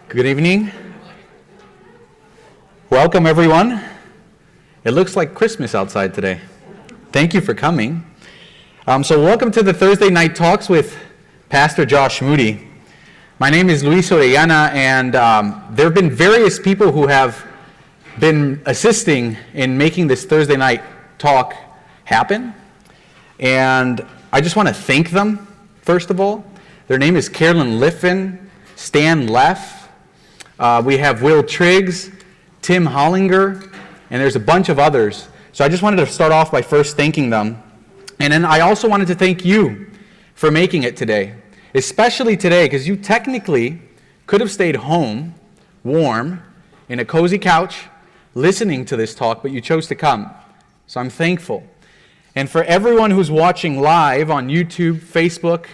Good evening. Welcome, everyone. It looks like Christmas outside today. Thank you for coming. So welcome to the Thursday night talks with Pastor Josh Moody. My name is Luis Orellana, and there have been various people who have been assisting in making this Thursday night talk happen. And I just want to thank them, first of all. Their name is Carolyn Liffin, Stan Leff. We have Will Triggs, Tim Hollinger, and there's a bunch of others. So I just wanted to start off by first thanking them. And then I also wanted to thank you for making it today, especially today, because you technically could have stayed home, warm, in a cozy couch, listening to this talk, but you chose to come. So I'm thankful. And for everyone who's watching live on YouTube, Facebook,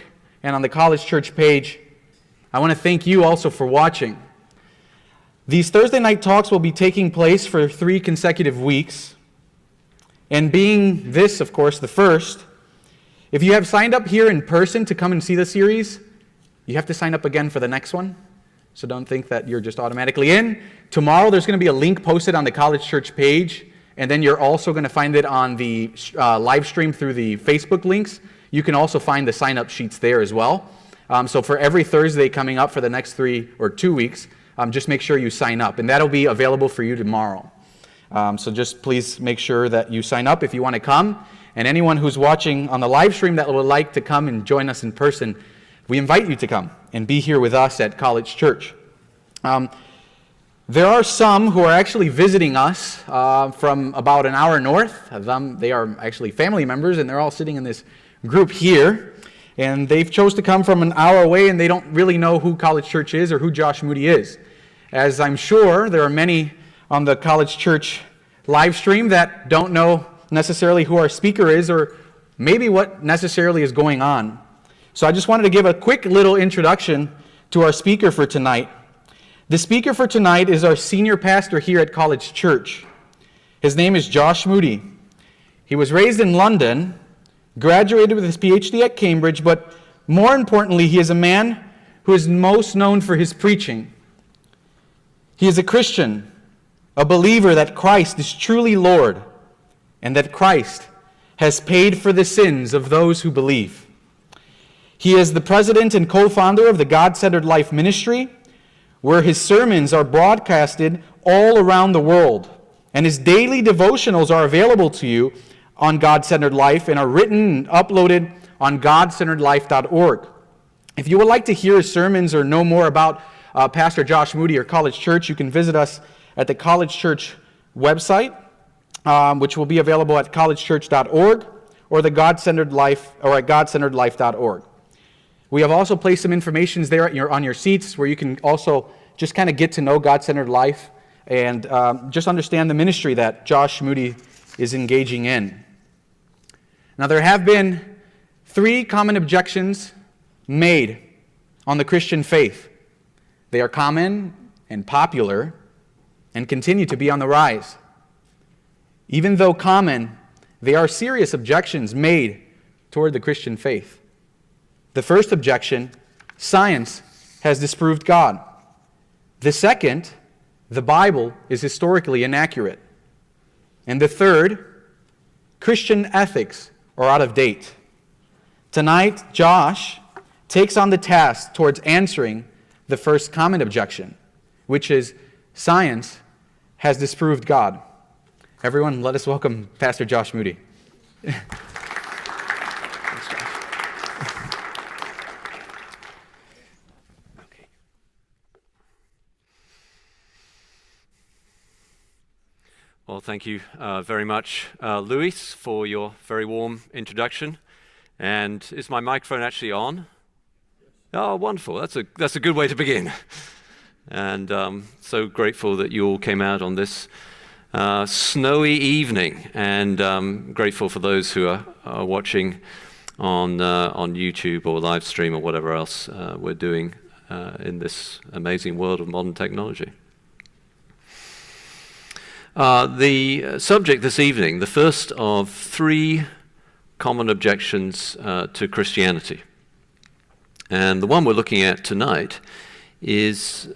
and on the College Church page, I want to thank you also for watching. These Thursday night talks will be taking place for 3 consecutive weeks. And being this, of course, the first, if you have signed up here in person to come and see the series, you have to sign up again for the next one. So don't think that you're just automatically in. Tomorrow there's going to be a link posted on the College Church page, and then you're also going to find it on the live stream through the Facebook links. You can also find the sign-up sheets there as well. So for every Thursday coming up for the next 3 or 2 weeks, just make sure you sign up, and that'll be available for you tomorrow. So just please make sure that you sign up if you want to come. And anyone who's watching on the live stream that would like to come and join us in person, we invite you to come and be here with us at College Church. There are some who are actually visiting us from about an hour north of them. They are actually family members, and they're all sitting in this group here. And they've chose to come from an hour away, and they don't really know who College Church is or who Josh Moody is. As I'm sure there are many on the College Church live stream that don't know necessarily who our speaker is or maybe what necessarily is going on. So I just wanted to give a quick little introduction to our speaker for tonight. The speaker for tonight is our senior pastor here at College Church. His name is Josh Moody. He was raised in London, graduated with his PhD at Cambridge, but more importantly, he is a man who is most known for his preaching. He is a Christian, a believer that Christ is truly Lord, and that Christ has paid for the sins of those who believe. He is the president and co-founder of the God-Centered Life Ministry, where his sermons are broadcasted all around the world, and his daily devotionals are available to you on God-Centered Life and are written and uploaded on godcenteredlife.org. If you would like to hear his sermons or know more about Pastor Josh Moody or College Church, you can visit us at the College Church website, which will be available at collegechurch.org or the God-Centered Life or at godcenteredlife.org. We have also placed some information there on your seats where you can also just kind of get to know God-Centered Life and just understand the ministry that Josh Moody is engaging in. Now, there have been 3 common objections made on the Christian faith. They are common and popular and continue to be on the rise. Even though common, they are serious objections made toward the Christian faith. The first objection, science has disproved God. The second, the Bible is historically inaccurate. And the third, Christian ethics are out of date. Tonight, Josh takes on the task towards answering the first common objection, which is science has disproved God. Everyone, let us welcome Pastor Josh Moody. Thanks, Josh. Okay. Well, thank you very much, Luis, for your very warm introduction. And is my microphone actually on? Oh, wonderful. That's a good way to begin. And so grateful that you all came out on this snowy evening, and grateful for those who are watching on YouTube or live stream or whatever else we're doing in this amazing world of modern technology. The subject this evening, the first of 3 common objections to Christianity. And the one we're looking at tonight is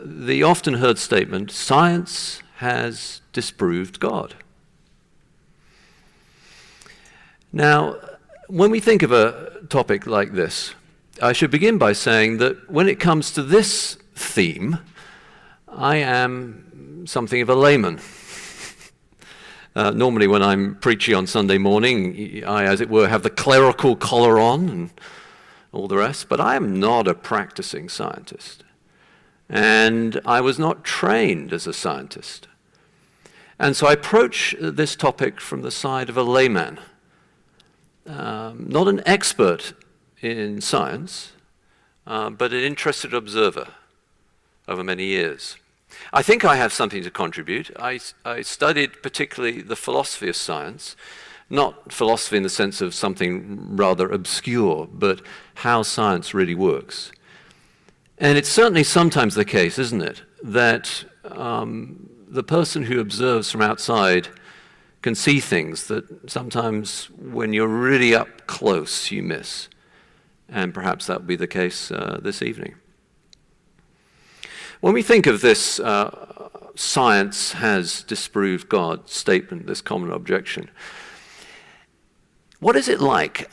the often heard statement, science has disproved God. Now, when we think of a topic like this, I should begin by saying that when it comes to this theme, I am something of a layman. Normally when I'm preaching on Sunday morning, I, as it were, have the clerical collar on and all the rest, but I am not a practicing scientist. And I was not trained as a scientist. And so I approach this topic from the side of a layman. Not an expert in science, but an interested observer over many years. I think I have something to contribute. I studied particularly the philosophy of science, not philosophy in the sense of something rather obscure, but how science really works. And it's certainly sometimes the case, isn't it, that the person who observes from outside can see things that sometimes when you're really up close you miss. And perhaps that will be the case this evening. When we think of this science has disproved God statement, this common objection, what is it like?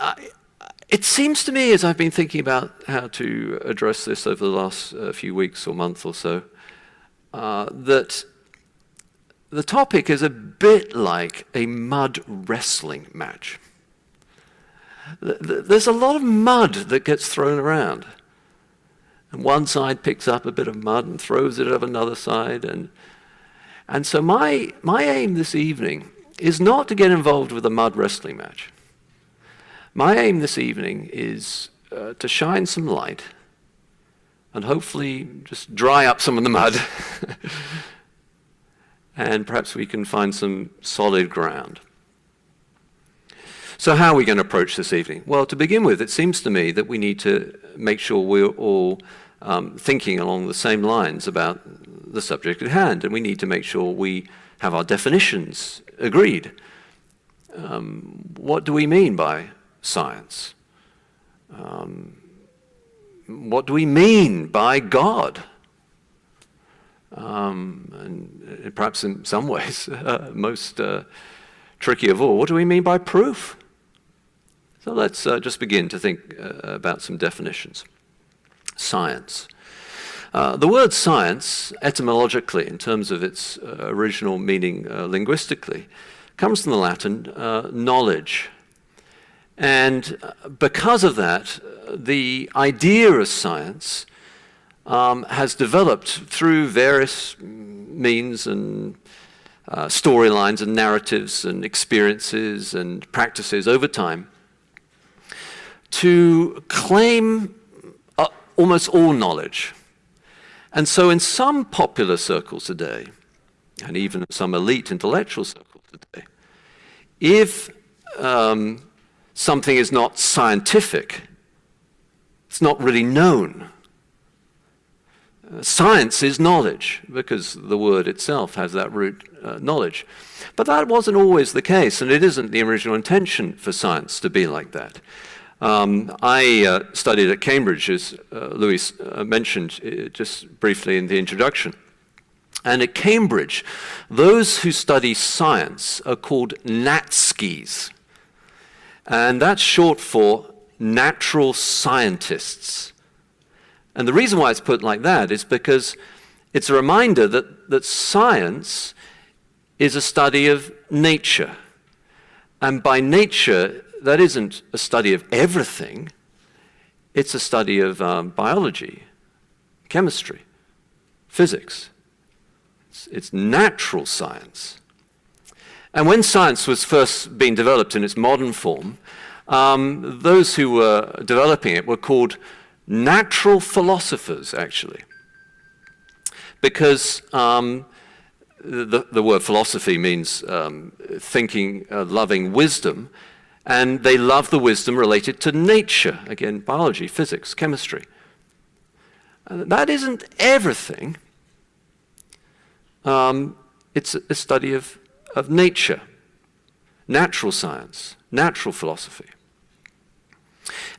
It seems to me, as I've been thinking about how to address this over the last few weeks or month or so, that the topic is a bit like a mud wrestling match. There's a lot of mud that gets thrown around. And one side picks up a bit of mud and throws it at another side. And so my aim this evening is not to get involved with a mud wrestling match. My aim this evening is to shine some light and hopefully just dry up some of the mud. And perhaps we can find some solid ground. So how are we going to approach this evening? Well, to begin with, it seems to me that we need to make sure we're all thinking along the same lines about the subject at hand, and we need to make sure we have our definitions agreed. What do we mean by science? What do we mean by God? And perhaps in some ways, most tricky of all, what do we mean by proof? So let's just begin to think about some definitions. Science. The word science, etymologically, in terms of its original meaning linguistically, comes from the Latin knowledge. And because of that, the idea of science has developed through various means and storylines and narratives and experiences and practices over time to claim almost all knowledge. And so in some popular circles today, and even in some elite intellectual circles today, if something is not scientific, it's not really known. Science is knowledge, because the word itself has that root, knowledge. But that wasn't always the case, and it isn't the original intention for science to be like that. I studied at Cambridge, as Louis mentioned just briefly in the introduction. And at Cambridge, those who study science are called natskis. And that's short for natural scientists. And the reason why it's put like that is because it's a reminder that science is a study of nature. And by nature, that isn't a study of everything. It's a study of biology, chemistry, physics. It's natural science. And when science was first being developed in its modern form, those who were developing it were called natural philosophers, actually. Because the word philosophy means thinking, loving wisdom, and they love the wisdom related to nature, again, biology, physics, chemistry. That isn't everything. It's a study of nature, natural science, natural philosophy.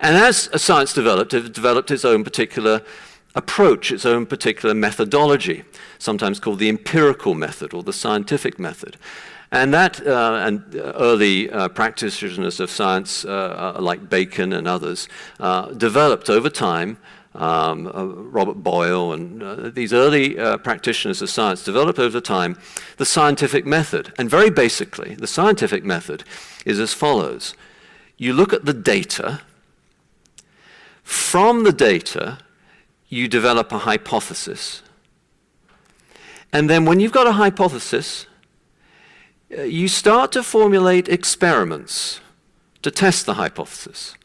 And as science developed, it developed its own particular approach, its own particular methodology, sometimes called the empirical method or the scientific method. And that, early practitioners of science, like Bacon and others, developed over time. Robert Boyle and these early practitioners of science developed over time the scientific method. And very basically, the scientific method is as follows. You look at the data. From the data, you develop a hypothesis. And then when you've got a hypothesis, you start to formulate experiments to test the hypothesis,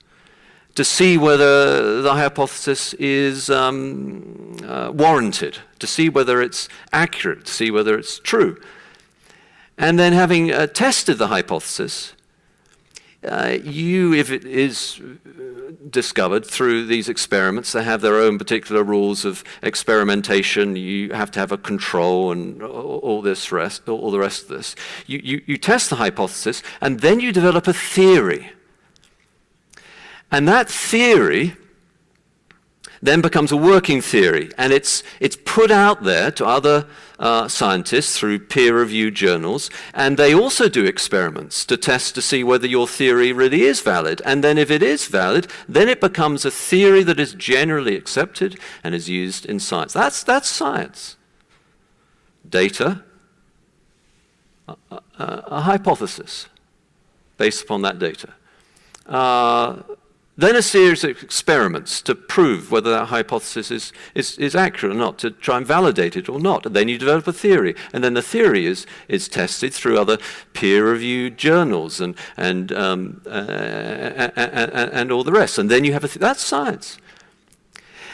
to see whether the hypothesis is warranted, to see whether it's accurate, to see whether it's true. And then having tested the hypothesis, if it is discovered through these experiments, they have their own particular rules of experimentation. You have to have a control and all the rest of this. You test the hypothesis, and then you develop a theory. And that theory then becomes a working theory, and it's put out there to other scientists through peer-reviewed journals, and they also do experiments to test to see whether your theory really is valid. And then if it is valid, then it becomes a theory that is generally accepted and is used in science. That's science. Data, a hypothesis based upon that data. Then a series of experiments to prove whether that hypothesis is accurate or not, to try and validate it or not. And then you develop a theory, and then the theory is tested through other peer-reviewed journals and all the rest. And then you have that's science.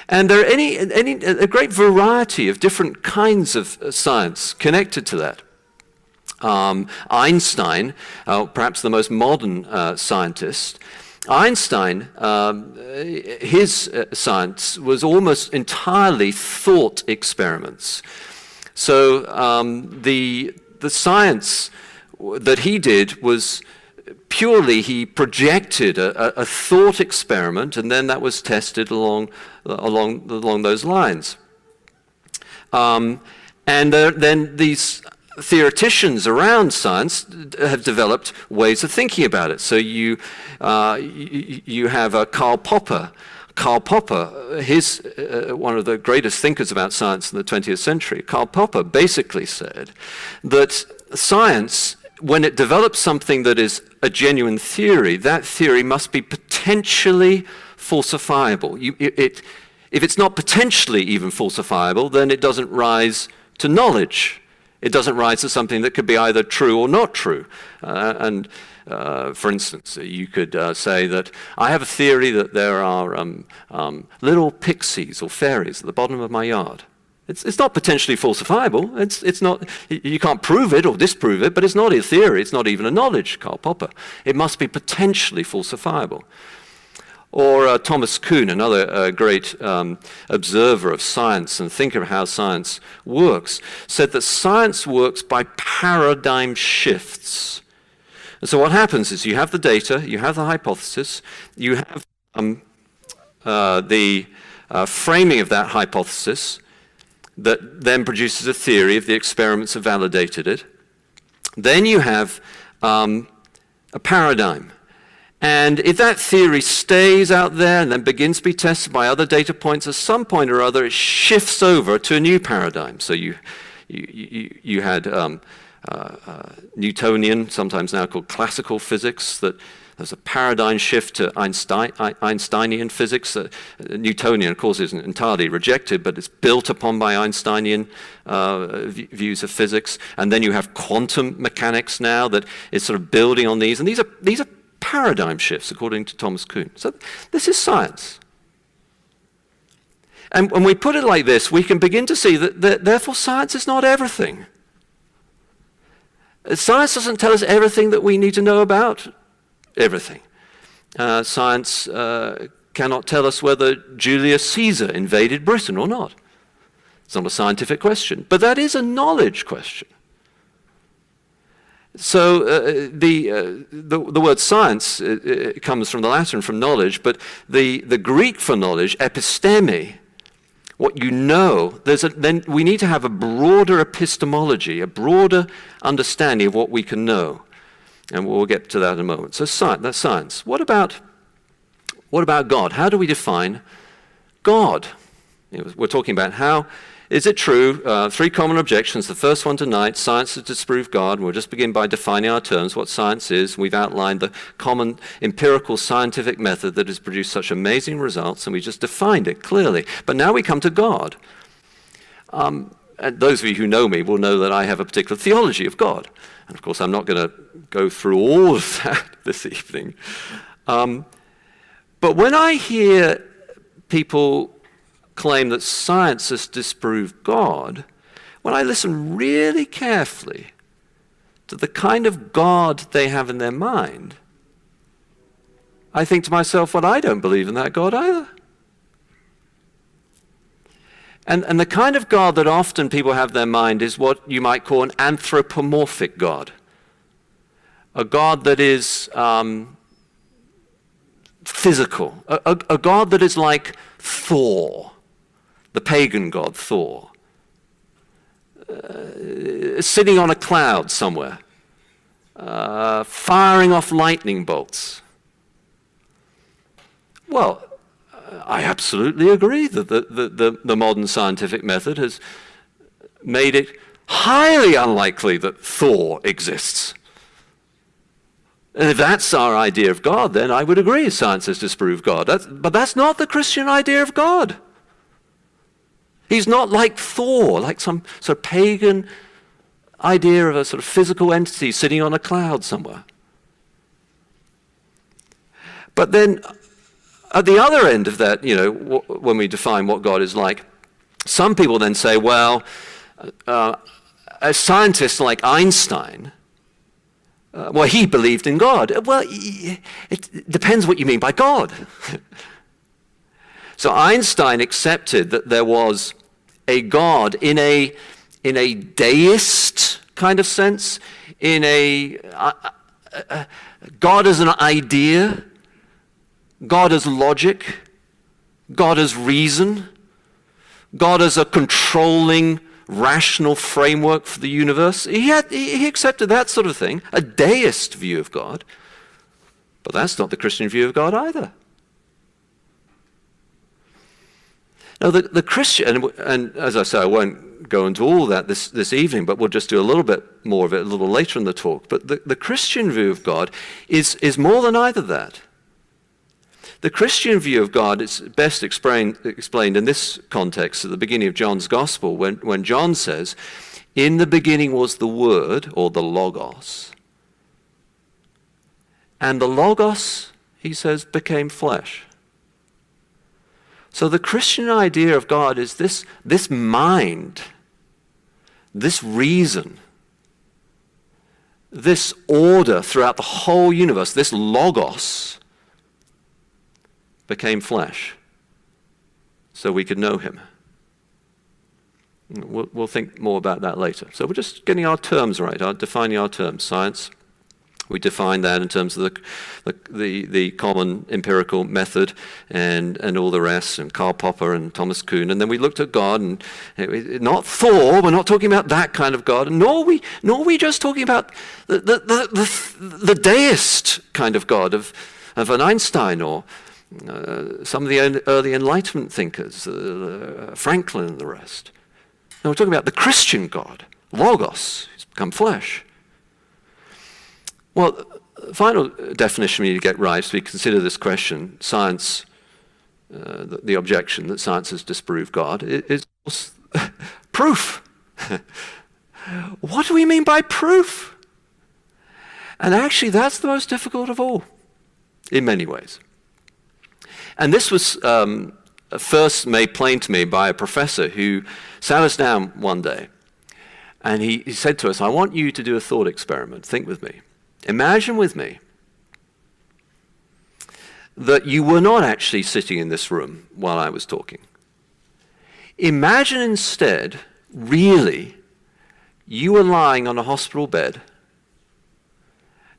And there are a great variety of different kinds of science connected to that. Einstein, perhaps the most modern scientist, Einstein, his science was almost entirely thought experiments. So the science that he did was purely he projected a thought experiment, and then that was tested along those lines. And then these theoreticians around science have developed ways of thinking about it. So you have Karl Popper. Karl Popper, one of the greatest thinkers about science in the 20th century, Karl Popper basically said that science, when it develops something that is a genuine theory, that theory must be potentially falsifiable. If it's not potentially even falsifiable, then it doesn't rise to knowledge. It doesn't rise to something that could be either true or not true. For instance, you could say that I have a theory that there are little pixies or fairies at the bottom of my yard. It's not potentially falsifiable. It's not. You can't prove it or disprove it, but it's not a theory. It's not even a knowledge, Karl Popper. It must be potentially falsifiable. Or Thomas Kuhn, another great observer of science and thinker of how science works, said that science works by paradigm shifts. And so what happens is you have the data, you have the hypothesis, you have the framing of that hypothesis that then produces a theory if the experiments have validated it. Then you have a paradigm. And if that theory stays out there and then begins to be tested by other data points, at some point or other it shifts over to a new paradigm. So you had Newtonian, sometimes now called classical physics, that there's a paradigm shift to Einsteinian physics. Newtonian, of course, isn't entirely rejected, but it's built upon by Einsteinian views of physics. And then you have quantum mechanics now that is sort of building on these. And these are paradigm shifts, according to Thomas Kuhn. So this is science. And when we put it like this, we can begin to see that therefore science is not everything. Science doesn't tell us everything that we need to know about everything. Science cannot tell us whether Julius Caesar invaded Britain or not. It's not a scientific question, but that is a knowledge question. So the word science it comes from the Latin, from knowledge, but the Greek for knowledge, episteme, what you know, then we need to have a broader epistemology, a broader understanding of what we can know. And we'll get to that in a moment. So that's science. What about God? How do we define God? We're talking about how is it true? 3 common objections. The first one tonight, science has disproved God. We'll just begin by defining our terms, what science is. We've outlined the common empirical scientific method that has produced such amazing results, and we just defined it clearly. But now we come to God. And those of you who know me will know that I have a particular theology of God. And of course, I'm not going to go through all of that this evening. But when I hear people claim that science has disproved God, when I listen really carefully to the kind of God they have in their mind, I think to myself, well, I don't believe in that God either. And the kind of God that often people have in their mind is what you might call an anthropomorphic God. A God that is physical. A God that is like Thor, the pagan god Thor, sitting on a cloud somewhere, firing off lightning bolts. Well, I absolutely agree that the modern scientific method has made it highly unlikely that Thor exists. And if that's our idea of God, then I would agree science has disproved God. But that's not the Christian idea of God. He's not like Thor, like some sort of pagan idea of a sort of physical entity sitting on a cloud somewhere. But then at the other end of that, when we define what God is like, some people then say, well, a scientist like Einstein, he believed in God. Well, it depends what you mean by God. So Einstein accepted that there was a God in a deist kind of sense, in a God as an idea, God as logic, God as reason, God as a controlling, rational framework for the universe. He accepted that sort of thing, a deist view of God. But that's not the Christian view of God either. Now, the Christian, and as I say, I won't go into all that this evening, but we'll just do a little bit more of it a little later in the talk. But the Christian view of God is more than either that. The Christian view of God is best explained in this context at the beginning of John's Gospel, when John says, "In the beginning was the Word," or the Logos. And the Logos, he says, became flesh. So the Christian idea of God is this mind, this reason, this order throughout the whole universe, this Logos became flesh so we could know him. We'll think more about that later. So we're just getting our terms right, defining our terms. Science, we define that in terms of the common empirical method and all the rest, and Karl Popper and Thomas Kuhn. And then we looked at God, and not Thor, we're not talking about that kind of God, nor are we just talking about the deist kind of God of an Einstein or some of the early Enlightenment thinkers, Franklin and the rest. No, we're talking about the Christian God, Logos, who's become flesh. Well, the final definition we need to get right as we consider this question, science, the objection that science has disproved God, is proof. What do we mean by proof? And actually, that's the most difficult of all, in many ways. And this was first made plain to me by a professor who sat us down one day. And he said to us, I want you to do a thought experiment. Think with me. Imagine with me that you were not actually sitting in this room while I was talking. Imagine instead, really, you were lying on a hospital bed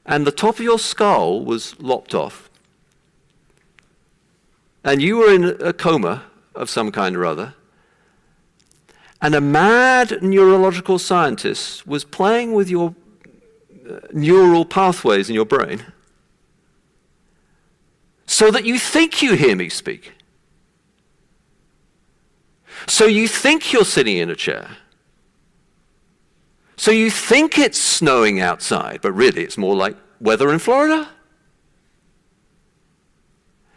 and the top of your skull was lopped off and you were in a coma of some kind or other, and a mad neurological scientist was playing with your neural pathways in your brain so that you think you hear me speak. So you think you're sitting in a chair. So you think it's snowing outside, but really it's more like weather in Florida.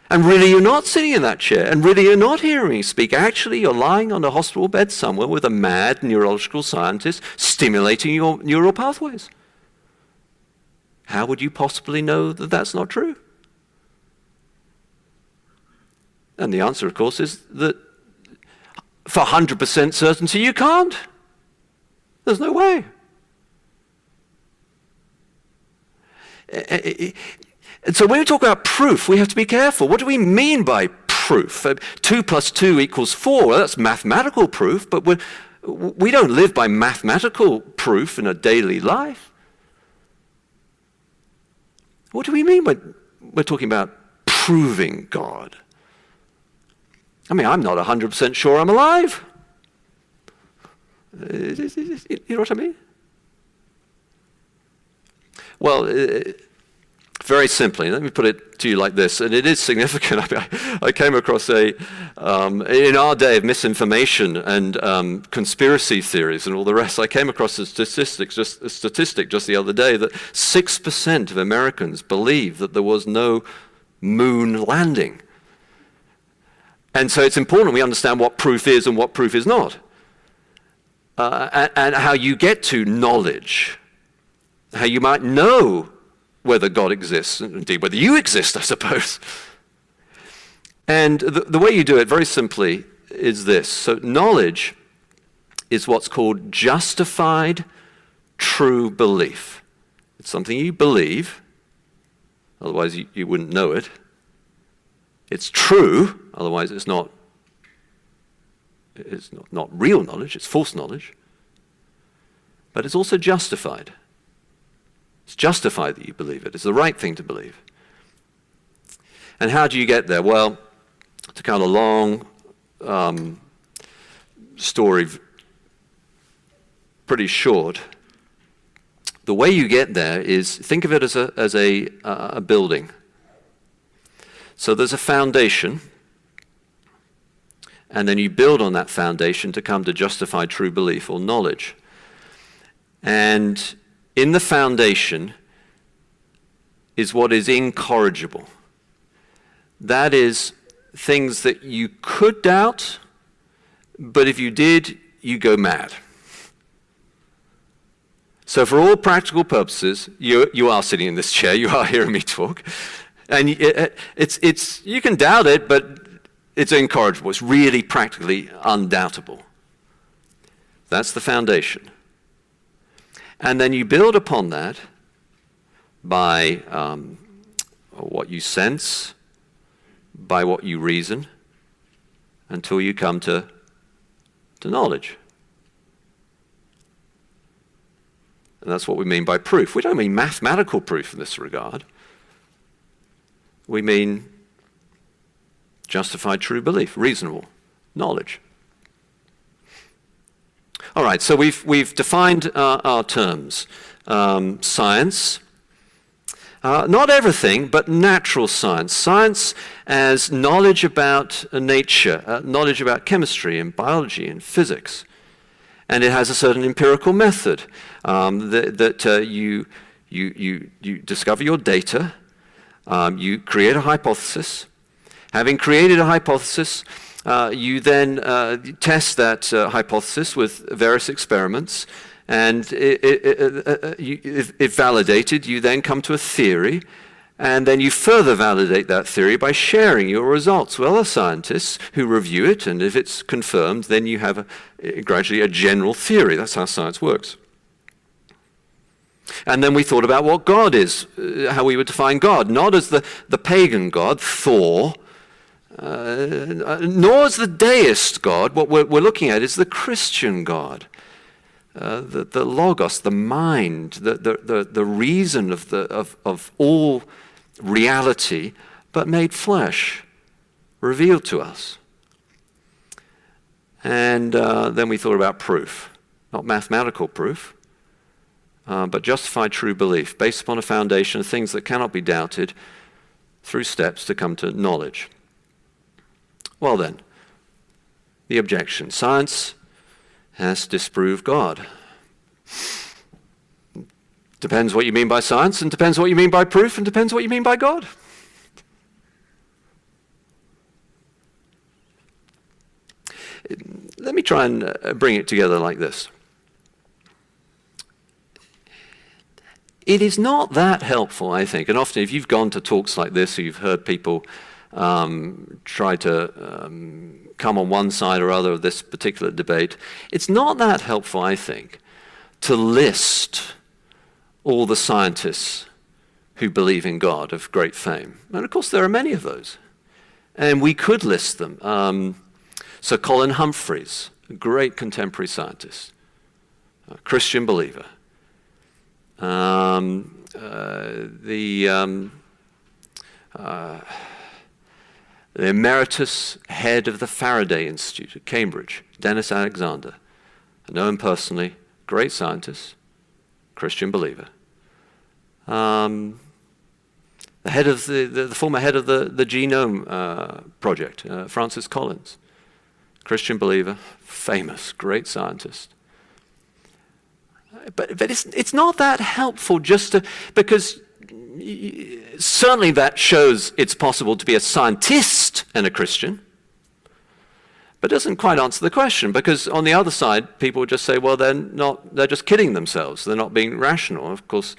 And really you're not sitting in that chair, and really you're not hearing me speak. Actually, you're lying on a hospital bed somewhere with a mad neurological scientist stimulating your neural pathways. How would you possibly know that that's not true? And the answer, of course, is that for 100% certainty you can't. There's no way. And so when we talk about proof, we have to be careful. What do we mean by proof? 2 + 2 = 4. Well, that's mathematical proof, but we don't live by mathematical proof in a daily life. What do we mean when we're talking about proving God? I mean, I'm not 100% sure I'm alive. You know what I mean? Well, very simply, let me put it to you like this, and it is significant. I came across in our day of misinformation and conspiracy theories and all the rest, I came across a statistic just the other day that 6% of Americans believe that there was no moon landing. And so it's important we understand what proof is and what proof is not. And how you get to knowledge, how you might know whether God exists, and indeed whether you exist, I suppose. And the way you do it, very simply, is this. So knowledge is what's called justified true belief. It's something you believe, otherwise you wouldn't know it. It's true, otherwise it's not real knowledge, it's false knowledge. But it's also justified. It's justified that you believe it. It's the right thing to believe. And how do you get there? Well, to kind of long story, pretty short, the way you get there is, think of it as a building. So there's a foundation, and then you build on that foundation to come to justified true belief or knowledge. And in the foundation is what is incorrigible. That is things that you could doubt, but if you did, you go mad. So for all practical purposes, you are sitting in this chair, you are hearing me talk, and you can doubt it, but it's incorrigible. It's really practically undoubtable. That's the foundation. And then you build upon that by what you sense, by what you reason, until you come to knowledge. And that's what we mean by proof. We don't mean mathematical proof in this regard. We mean justified true belief, reasonable knowledge. All right, so we've defined our terms. Science, not everything, but natural science. Science as knowledge about nature, knowledge about chemistry and biology and physics. And it has a certain empirical method that you discover your data, you create a hypothesis. Having created a hypothesis, you then test that hypothesis with various experiments, and if validated, you then come to a theory, and then you further validate that theory by sharing your results with other scientists who review it, and if it's confirmed, then you have gradually a general theory. That's how science works. And then we thought about what God is, how we would define God, not as the pagan god, Thor, nor as the deist God. What we're looking at is the Christian God, the logos, the mind, the reason of all reality, but made flesh, revealed to us. And then we thought about proof, not mathematical proof, but justified true belief, based upon a foundation of things that cannot be doubted through steps to come to knowledge. Well then, the objection. Science has disproved God. Depends what you mean by science, and depends what you mean by proof, and depends what you mean by God. Let me try and bring it together like this. It is not that helpful, I think, and often if you've gone to talks like this, or you've heard people try to come on one side or other of this particular debate, it's not that helpful, I think, to list all the scientists who believe in God of great fame. And of course there are many of those. And we could list them. Sir Colin Humphreys, a great contemporary scientist, a Christian believer. The emeritus head of the Faraday Institute at Cambridge, Dennis Alexander. I know him personally, great scientist, Christian believer. The head of the former head of the Genome Project, Francis Collins, Christian believer, famous, great scientist. But it's not that helpful just to, because certainly that shows it's possible to be a scientist and a Christian, but doesn't quite answer the question, because on the other side, people would just say, well, they're just kidding themselves. They're not being rational. Of course,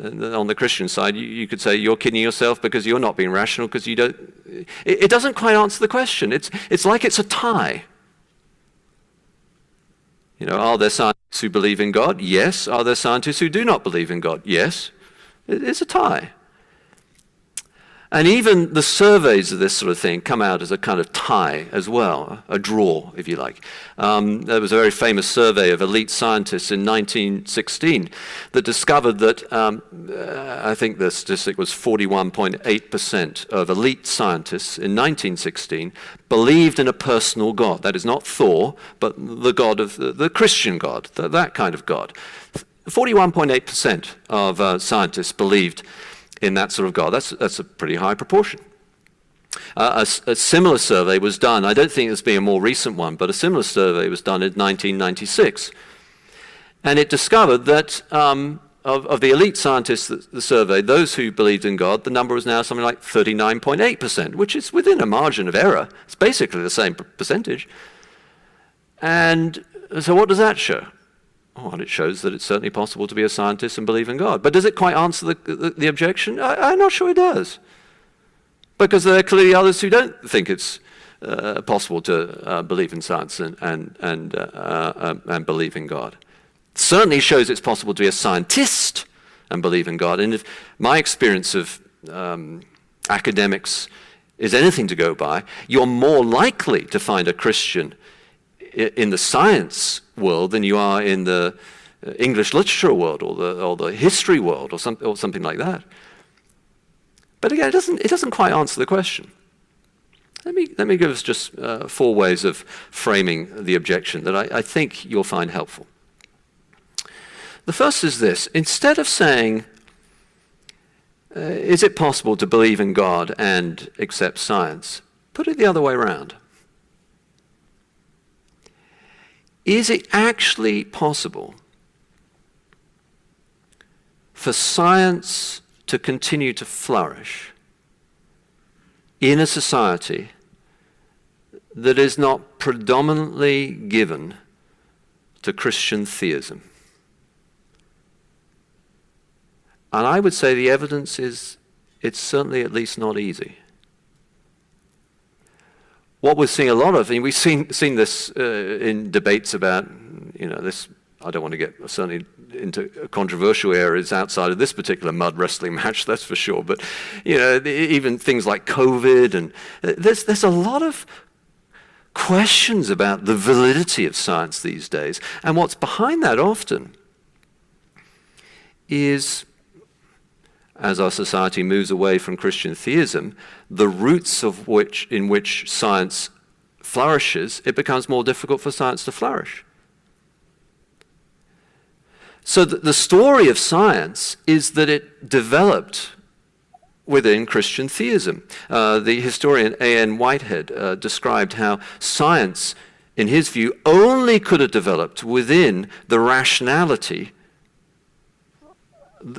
on the Christian side, you could say you're kidding yourself because you're not being rational because you don't. It doesn't quite answer the question. It's like it's a tie. You know, are there scientists who believe in God? Yes. Are there scientists who do not believe in God? Yes. It's a tie. And even the surveys of this sort of thing come out as a kind of tie as well, a draw, if you like. There was a very famous survey of elite scientists in 1916 that discovered that, I think the statistic was 41.8% of elite scientists in 1916 believed in a personal God. That is not Thor, but the God of the Christian God, that kind of God. 41.8% of scientists believed in that sort of God. That's a pretty high proportion. A similar survey was done, I don't think it's been a more recent one, but a similar survey was done in 1996. And it discovered that of the elite scientists that the survey, those who believed in God, the number was now something like 39.8%, which is within a margin of error. It's basically the same percentage. And so what does that show? Well, it shows that it's certainly possible to be a scientist and believe in God. But does it quite answer the objection? I'm not sure it does. Because there are clearly others who don't think it's possible to believe in science and believe in God. It certainly shows it's possible to be a scientist and believe in God. And if my experience of academics is anything to go by, you're more likely to find a Christian in the science world than you are in the English literature world or the history world or something like that. But again, it doesn't quite answer the question. Let me give us just 4 ways of framing the objection that I think you'll find helpful. The first is this: instead of saying, is it possible to believe in God and accept science, put it the other way around. Is it actually possible for science to continue to flourish in a society that is not predominantly given to Christian theism? And I would say the evidence is it's certainly at least not easy. What we're seeing a lot of, and we've seen this in debates about, this, I don't want to get certainly into controversial areas outside of this particular mud wrestling match, that's for sure, but, even things like COVID, and there's a lot of questions about the validity of science these days. And what's behind that often is, as our society moves away from Christian theism, the roots in which science flourishes, it becomes more difficult for science to flourish. So the story of science is that it developed within Christian theism. The historian A.N. Whitehead described how science, in his view, only could have developed within the rationality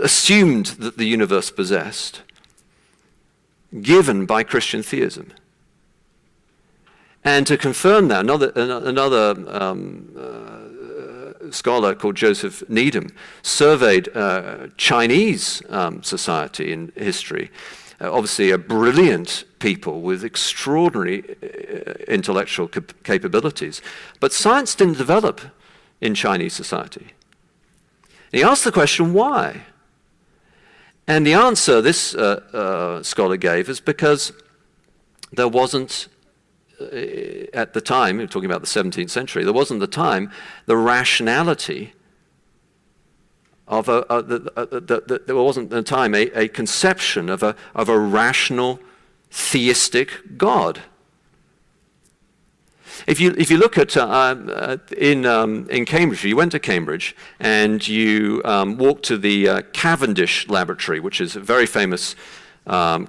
assumed that the universe possessed, given by Christian theism. And to confirm that, another scholar called Joseph Needham surveyed Chinese society in history. Obviously a brilliant people with extraordinary intellectual capabilities. But science didn't develop in Chinese society. And he asked the question, why? And the answer this scholar gave is because there wasn't, at the time, we're talking about the 17th century, there wasn't at the time the rationality of there wasn't at the time a conception of a rational theistic God. If you look at in Cambridge, you went to Cambridge and you walked to the Cavendish Laboratory, which is a very famous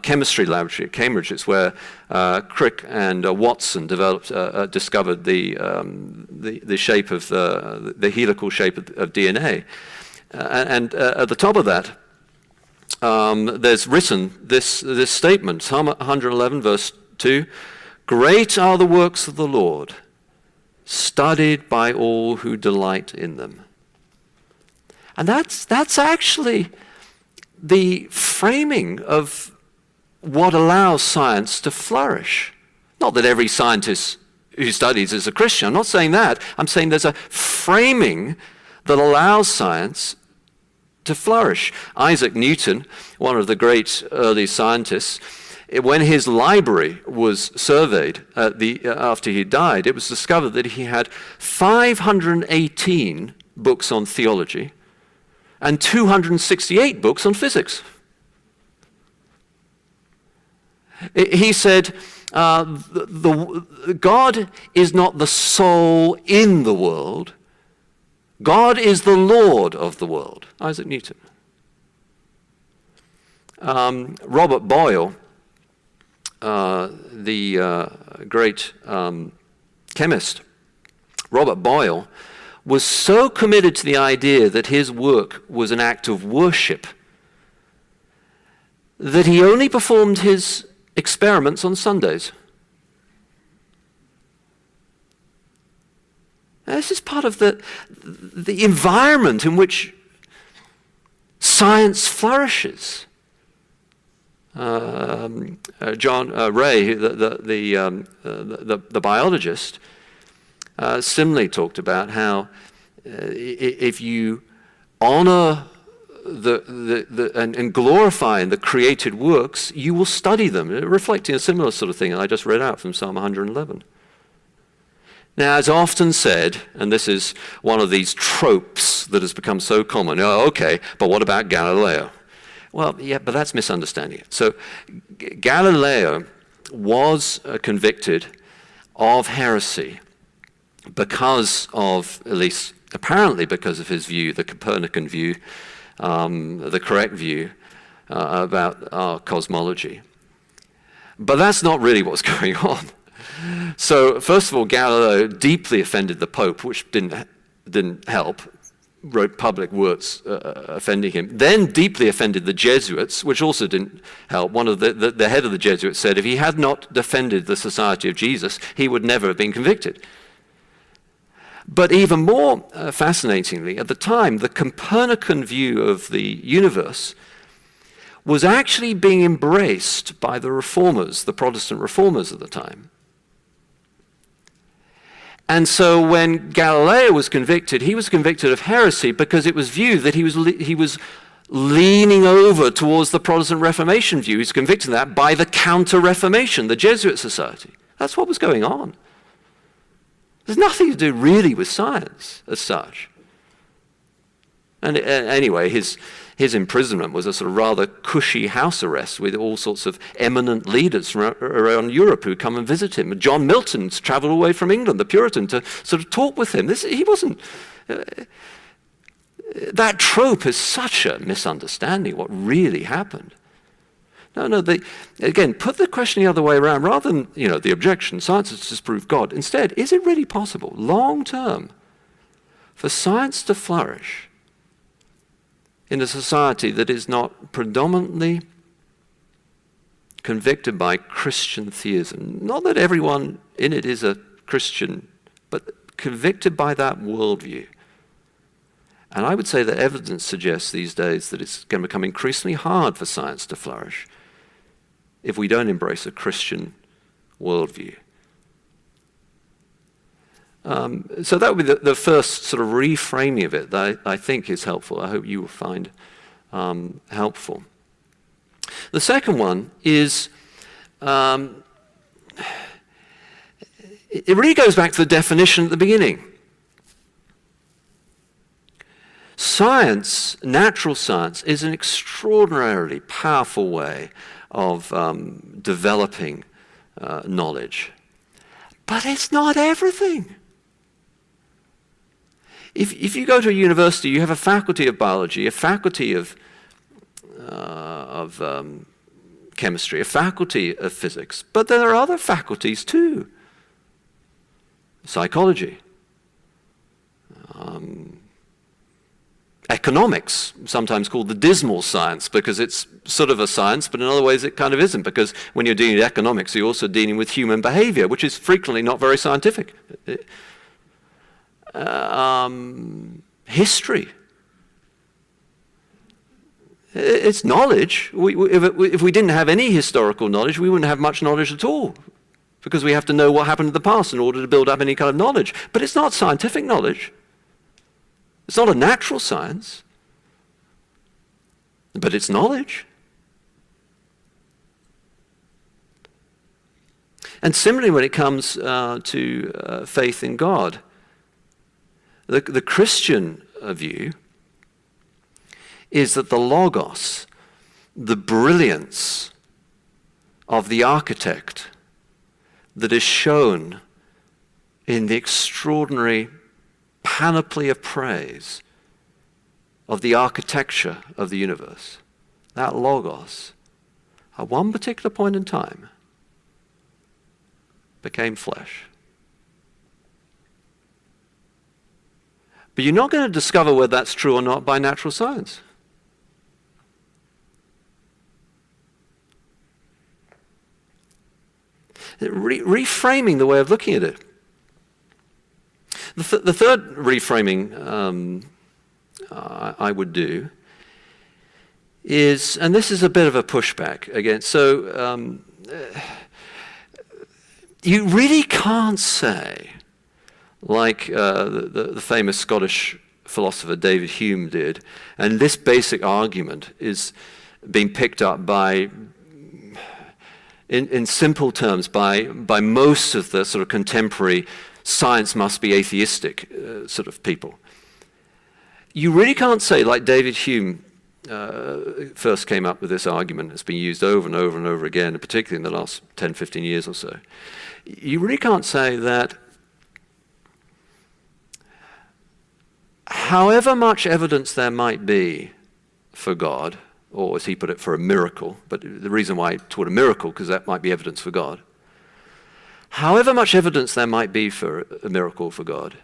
chemistry laboratory at Cambridge. It's where Crick and Watson discovered the shape of the helical shape of DNA. And at the top of that, there's written this statement, Psalm 111, verse 2. Great are the works of the Lord, studied by all who delight in them. And that's actually the framing of what allows science to flourish. Not that every scientist who studies is a Christian. I'm not saying that. I'm saying there's a framing that allows science to flourish. Isaac Newton, one of the great early scientists, when his library was surveyed after he died, it was discovered that he had 518 books on theology and 268 books on physics. He said, God is not the soul in the world. God is the Lord of the world. Isaac Newton. Robert Boyle, the great chemist, Robert Boyle, was so committed to the idea that his work was an act of worship that he only performed his experiments on Sundays. Now, this is part of the environment in which science flourishes. John Ray, the biologist, similarly talked about how if you honor and glorify the created works, you will study them, reflecting a similar sort of thing I just read out from Psalm 111. Now, it's often said, and this is one of these tropes that has become so common, oh, okay, but what about Galileo? Well, yeah, but that's misunderstanding it. So Galileo was convicted of heresy because of, at least apparently because of his view, the Copernican view, the correct view about our cosmology. But that's not really what's going on. So first of all, Galileo deeply offended the Pope, which didn't help, wrote public words offending him, then deeply offended the Jesuits, which also didn't help. One of the head of the Jesuits said if he had not defended the Society of Jesus, he would never have been convicted. But even more fascinatingly, at the time, the Copernican view of the universe was actually being embraced by the reformers, the Protestant reformers of the time. And so when Galileo was convicted, he was convicted of heresy because it was viewed that he was leaning over towards the Protestant Reformation view. He was convicted of that by the Counter-Reformation, the Jesuit Society. That's what was going on. There's nothing to do really with science as such. And anyway, his imprisonment was a sort of rather cushy house arrest with all sorts of eminent leaders from around Europe who come and visit him. John Milton's travelled away from England, the Puritan, to sort of talk with him. He wasn't... that trope is such a misunderstanding of what really happened. No, again, put the question the other way around. Rather than, the objection, science has disproved God. Instead, is it really possible, long term, for science to flourish in a society that is not predominantly convicted by Christian theism? Not that everyone in it is a Christian, but convicted by that worldview. And I would say that evidence suggests these days that it's going to become increasingly hard for science to flourish if we don't embrace a Christian worldview. So that would be the first sort of reframing of it that I think is helpful. I hope you will find helpful. The second one is, it really goes back to the definition at the beginning. Science, natural science, is an extraordinarily powerful way of developing knowledge. But it's not everything. If you go to a university, you have a faculty of biology, a faculty of chemistry, a faculty of physics, but there are other faculties too. Psychology, economics, sometimes called the dismal science, because it's sort of a science, but in other ways it kind of isn't, because when you're dealing with economics, you're also dealing with human behavior, which is frequently not very scientific. History. It's knowledge. If we didn't have any historical knowledge, we wouldn't have much knowledge at all, because we have to know what happened in the past in order to build up any kind of knowledge. But it's not scientific knowledge. It's not a natural science, but it's knowledge. And similarly, when it comes to faith in God, the Christian view is that the Logos, the brilliance of the architect that is shown in the extraordinary panoply of praise of the architecture of the universe, that Logos, at one particular point in time, became flesh. But you're not going to discover whether that's true or not by natural science. Reframing the way of looking at it. The third reframing I would do is, and this is a bit of a pushback again, so you really can't say, like the famous Scottish philosopher David Hume did, and this basic argument is being picked up by, in simple terms, by most of the sort of contemporary science must be atheistic sort of people. You really can't say, like David Hume first came up with this argument, it's been used over and over and over again, particularly in the last 10, 15 years or so. You really can't say that however much evidence there might be for God, or as he put it, for a miracle, but the reason why I taught a miracle, because that might be evidence for God. However much evidence there might be for a miracle for God,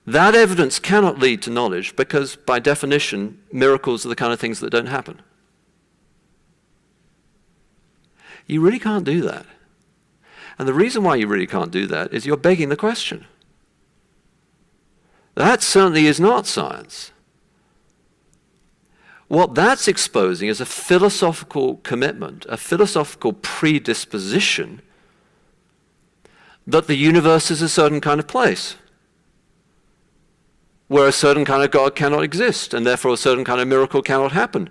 that evidence cannot lead to knowledge, because by definition, miracles are the kind of things that don't happen. You really can't do that. And the reason why you really can't do that is you're begging the question. That certainly is not science. What that's exposing is a philosophical commitment, a philosophical predisposition that the universe is a certain kind of place, where a certain kind of God cannot exist, and therefore a certain kind of miracle cannot happen.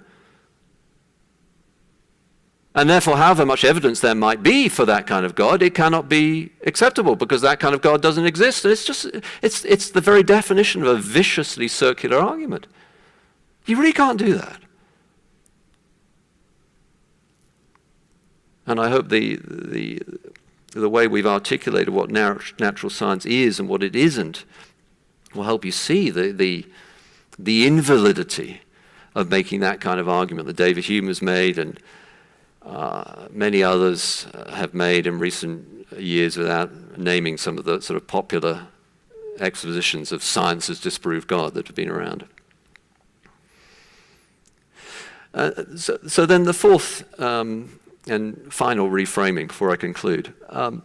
And therefore, however much evidence there might be for that kind of God, it cannot be acceptable because that kind of God doesn't exist. And it's the very definition of a viciously circular argument. You really can't do that. And I hope the way we've articulated what natural science is and what it isn't will help you see the invalidity of making that kind of argument that David Hume has made and many others have made in recent years without naming some of the sort of popular expositions of science has disproved God that have been around. So then the fourth and final reframing before I conclude. And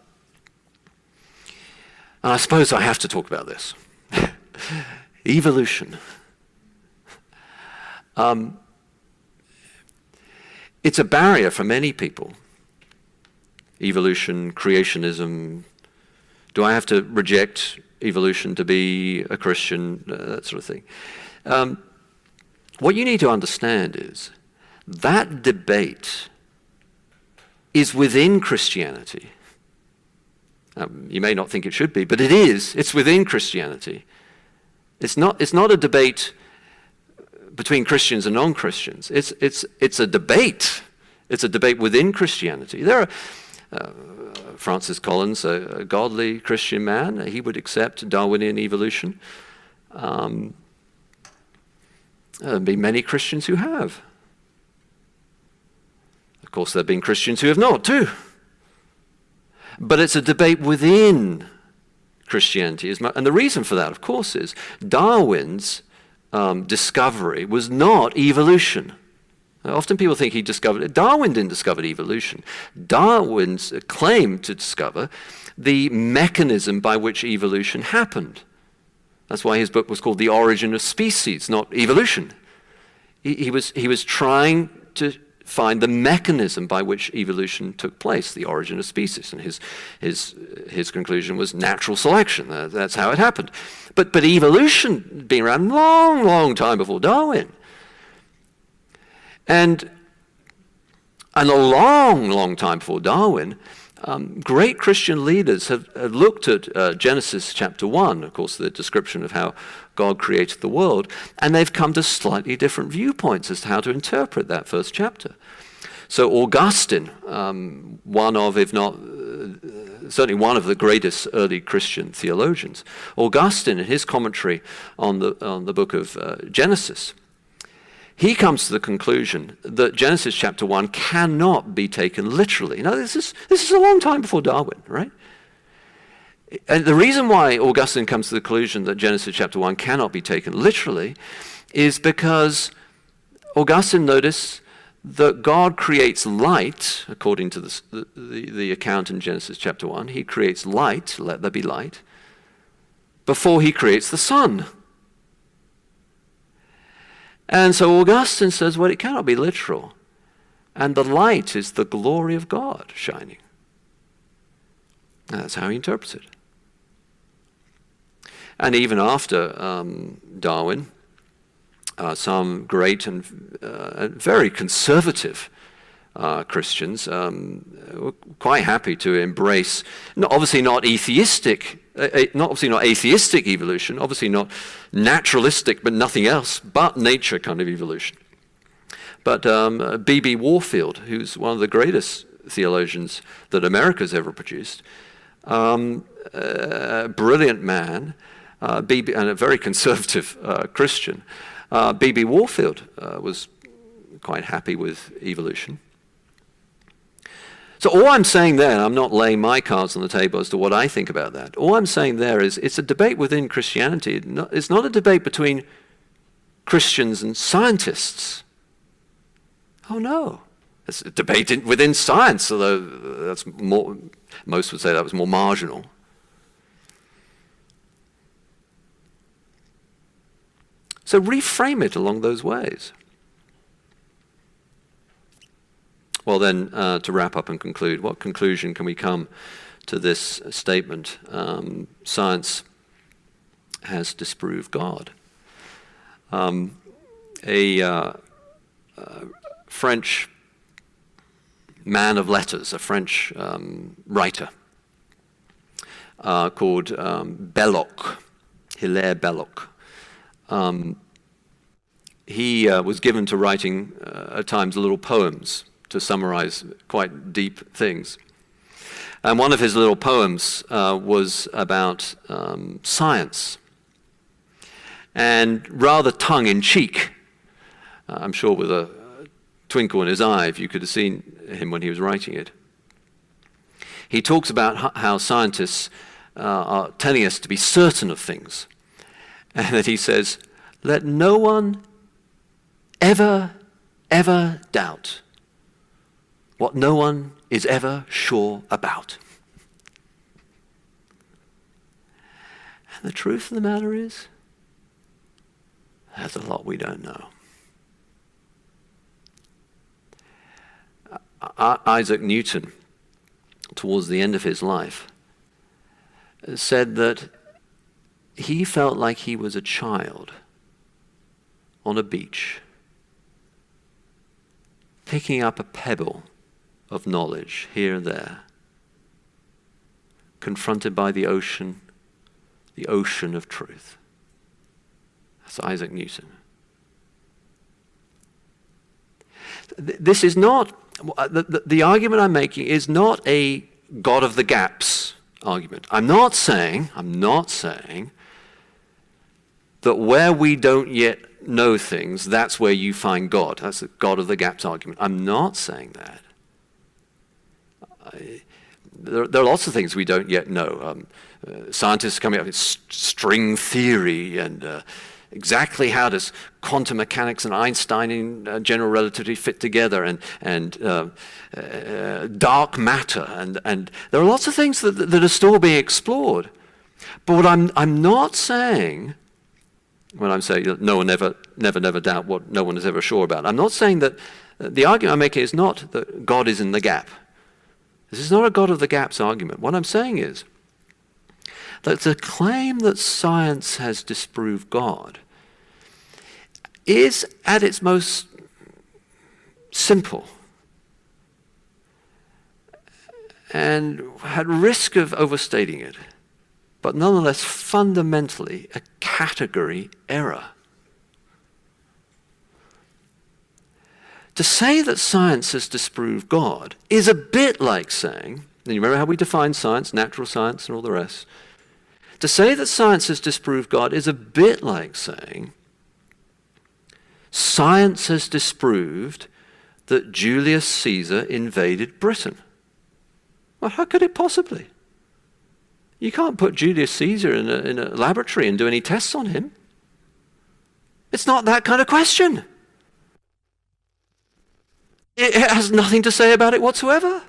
I suppose I have to talk about this. Evolution. It's a barrier for many people. Evolution, creationism. Do I have to reject evolution to be a Christian? That sort of thing. What you need to understand is that debate is within Christianity. You may not think it should be, but it is. It's within Christianity. It's not a debate between Christians and non-Christians. It's a debate. It's a debate within Christianity. There are Francis Collins, a godly Christian man, he would accept Darwinian evolution. There'll be many Christians who have. Of course, there have been Christians who have not, too. But it's a debate within Christianity. And the reason for that, of course, is Darwin's discovery was not evolution. Often people think he discovered it. Darwin didn't discover evolution. Darwin's claim to discover the mechanism by which evolution happened. That's why his book was called The Origin of Species, not Evolution. He was trying to find the mechanism by which evolution took place, the origin of species, and his conclusion was natural selection. That's how it happened. But evolution had been around a long, long time before Darwin. And a long, long time before Darwin, great Christian leaders have looked at Genesis chapter 1, of course, the description of how God created the world, and they've come to slightly different viewpoints as to how to interpret that first chapter. So Augustine, one of, if not, certainly one of the greatest early Christian theologians, Augustine, in his commentary on the book of Genesis, he comes to the conclusion that Genesis chapter 1 cannot be taken literally. Now, this is a long time before Darwin, right? And the reason why Augustine comes to the conclusion that Genesis chapter 1 cannot be taken literally is because Augustine noticed that God creates light, according to the account in Genesis chapter 1. He creates light, let there be light, before he creates the sun. And so Augustine says, well, it cannot be literal. And the light is the glory of God shining. And that's how he interprets it. And even after Darwin, some great and very conservative Christians were quite happy to embrace, obviously not atheistic evolution, obviously not naturalistic, but nothing else but nature kind of evolution. But B.B. Warfield, who's one of the greatest theologians that America's ever produced, a brilliant man, and a very conservative Christian, B.B. Warfield was quite happy with evolution. So all I'm saying there, and I'm not laying my cards on the table as to what I think about that, all I'm saying there is it's a debate within Christianity. It's not a debate between Christians and scientists. Oh no. It's a debate within science, although that's more, most would say that was more marginal. So reframe it along those ways. Well then, to wrap up and conclude, what conclusion can we come to this statement? Science has disproved God. A French man of letters, a French writer called Belloc, Hilaire Belloc. He was given to writing at times little poems to summarize quite deep things. And one of his little poems was about science. And rather tongue-in-cheek, I'm sure with a twinkle in his eye, if you could have seen him when he was writing it, he talks about how scientists are telling us to be certain of things. And that he says, let no one ever doubt what no one is ever sure about. And the truth of the matter is, there's a lot we don't know. Isaac Newton, towards the end of his life, said that he felt like he was a child on a beach, picking up a pebble of knowledge here and there, confronted by the ocean of truth. That's Isaac Newton. This is not, the argument I'm making is not a God of the gaps argument. I'm not saying that where we don't yet know things, that's where you find God. That's the God of the gaps argument. I'm not saying that. There are lots of things we don't yet know. Scientists are coming up with string theory and exactly how does quantum mechanics and Einstein in general relativity fit together, and dark matter, and there are lots of things that are still being explored. But what I'm not saying, when I'm saying that no one never doubt what no one is ever sure about, I'm not saying that the argument I'm making is not that God is in the gap. This is not a God of the gaps argument. What I'm saying is that the claim that science has disproved God is at its most simple and at risk of overstating it, but nonetheless fundamentally a category error. To say that science has disproved God is a bit like saying, and you remember how we define science, natural science and all the rest. To say that science has disproved God is a bit like saying, science has disproved that Julius Caesar invaded Britain. Well, how could it possibly? You can't put Julius Caesar in a laboratory and do any tests on him. It's not that kind of question. It has nothing to say about it whatsoever.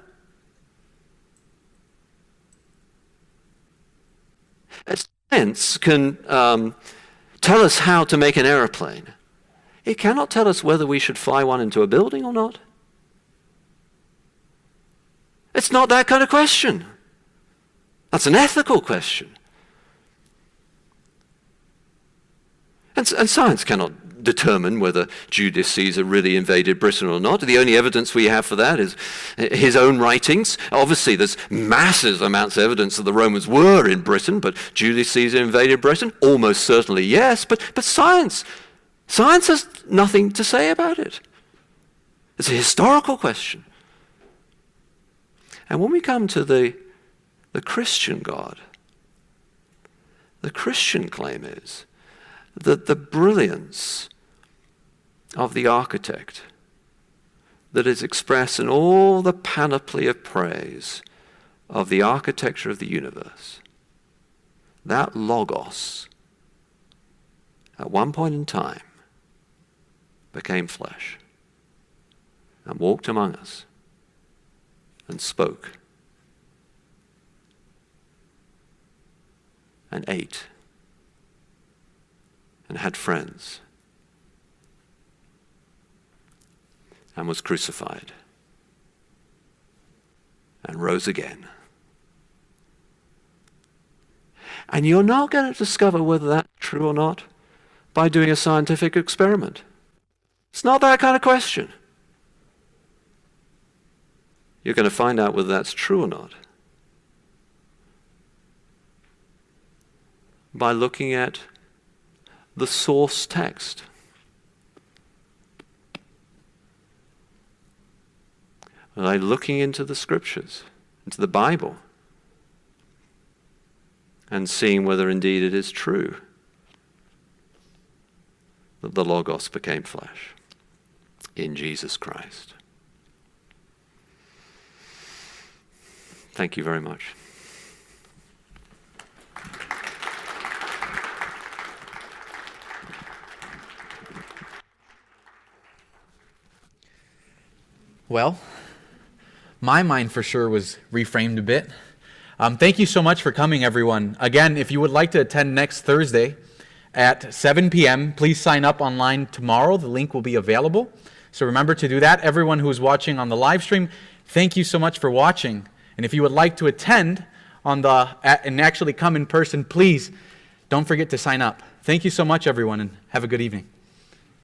Science can tell us how to make an aeroplane. It cannot tell us whether we should fly one into a building or not. It's not that kind of question. That's an ethical question. And science cannot determine whether Julius Caesar really invaded Britain or not. The only evidence we have for that is his own writings. Obviously, there's massive amounts of evidence that the Romans were in Britain, but Julius Caesar invaded Britain? Almost certainly yes, but science has nothing to say about it. It's a historical question. And when we come to the Christian God, the Christian claim is that the brilliance of the architect that is expressed in all the panoply of praise of the architecture of the universe, that logos, at one point in time, became flesh and walked among us and spoke and ate and had friends and was crucified and rose again. And you're not going to discover whether that's true or not by doing a scientific experiment. It's not that kind of question. you're going to find out whether that's true or not by looking at the source text. By looking into the scriptures, into the Bible, and seeing whether indeed it is true that the Logos became flesh in Jesus Christ. Thank you very much. Well, my mind for sure was reframed a bit. Thank you so much for coming, everyone. Again, if you would like to attend next Thursday at 7 p.m., please sign up online tomorrow. The link will be available. So remember to do that. Everyone who is watching on the live stream, thank you so much for watching. And if you would like to attend and actually come in person, please don't forget to sign up. Thank you so much, everyone, and have a good evening.